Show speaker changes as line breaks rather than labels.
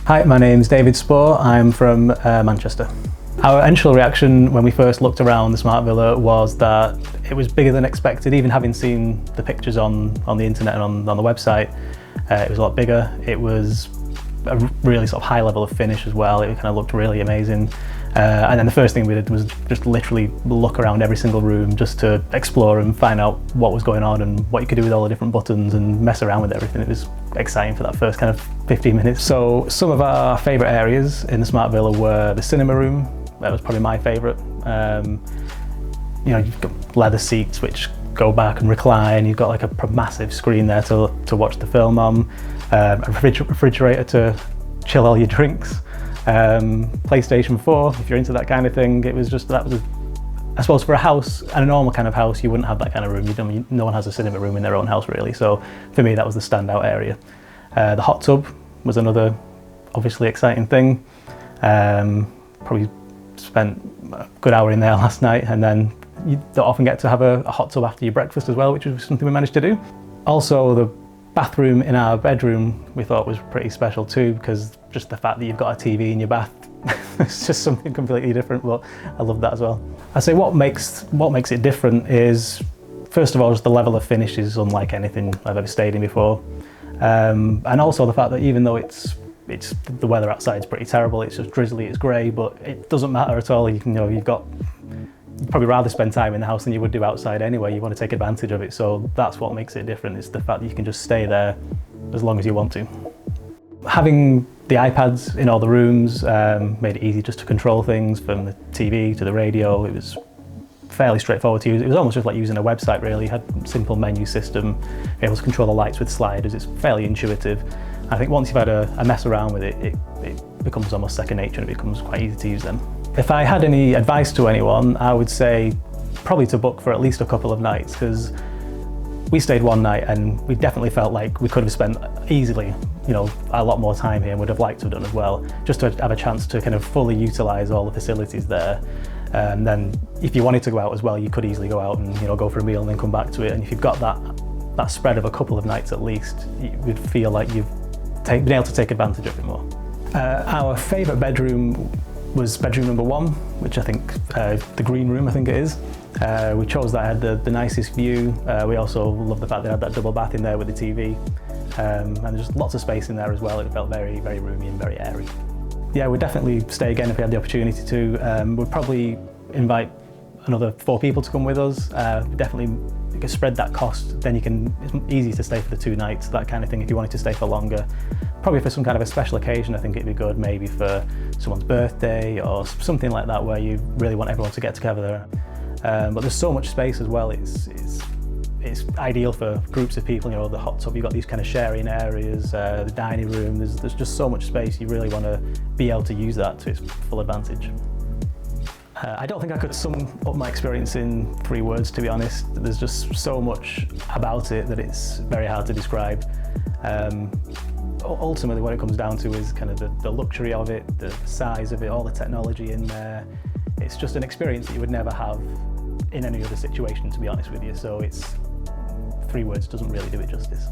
Hi, my name's David Spohr. I'm from Manchester. Our initial reaction when we first looked around the Smart Villa was that it was bigger than expected, even having seen the pictures on the internet and on the website. It was a lot bigger. It was a really sort of high level of finish as well. It kind of looked really amazing. And then the first thing we did was just literally look around every single room just to explore and find out what was going on and what you could do with all the different buttons and mess around with everything. It was exciting for that first kind of 15 minutes. So some of our favourite areas in the Smart Villa were the cinema room. That was probably my favourite. You know, you've got leather seats which go back and recline. You've got like a massive screen there to watch the film on. A refrigerator to chill all your drinks. PlayStation 4, if you're into that kind of thing. It was just, I suppose for a house, and a normal kind of house, you wouldn't have that kind of room. No one has a cinema room in their own house really, so for me that was the standout area. The hot tub was another obviously exciting thing. Probably spent a good hour in there last night, and then you don't often get to have a hot tub after your breakfast as well, which was something we managed to do. Also, the bathroom in our bedroom we thought was pretty special too, because just the fact that you've got a TV in your bath, it's just something completely different, but I love that as well. I'd say what makes it different is, first of all, just the level of finish is unlike anything I've ever stayed in before. And also the fact that even though the weather outside is pretty terrible, it's just drizzly, it's grey, but it doesn't matter at all. You'd probably rather spend time in the house than you would do outside anyway. You want to take advantage of it, so that's what makes it different. It's the fact that you can just stay there as long as you want to. Having the iPads in all the rooms made it easy just to control things, from the TV to the radio. It was fairly straightforward to use. It was almost just like using a website really. It had a simple menu system, able to control the lights with sliders. It's fairly intuitive. I think once you've had a mess around with it, it becomes almost second nature and it becomes quite easy to use then. If I had any advice to anyone, I would say probably to book for at least a couple of nights, because we stayed one night and we definitely felt like we could have spent easily, a lot more time here and would have liked to have done as well, just to have a chance to kind of fully utilise all the facilities there. And then if you wanted to go out as well, you could easily go out and go for a meal and then come back to it. And if you've got that spread of a couple of nights at least, you would feel like you've been able to take advantage of it more. Our favourite bedroom was bedroom number 1, which I think, the green room I think it is. We chose that, had the nicest view. We also loved the fact they had that double bath in there with the TV. And there's lots of space in there as well. It felt very, very roomy and very airy. Yeah, we'd definitely stay again if we had the opportunity to. We'd probably invite another 4 people to come with us. Definitely you can spread that cost, then it's easy to stay for the 2 nights, that kind of thing, if you wanted to stay for longer. Probably for some kind of a special occasion, I think it'd be good, maybe for someone's birthday or something like that, where you really want everyone to get together. But there's so much space as well, it's ideal for groups of people. The hot tub, you've got these kind of sharing areas, the dining room, there's just so much space, you really want to be able to use that to its full advantage. I don't think I could sum up my experience in 3 words, to be honest. There's just so much about it that it's very hard to describe. Ultimately what it comes down to is kind of the luxury of it, the size of it, all the technology in there. It's just an experience that you would never have in any other situation, to be honest with you. So 3 words doesn't really do it justice.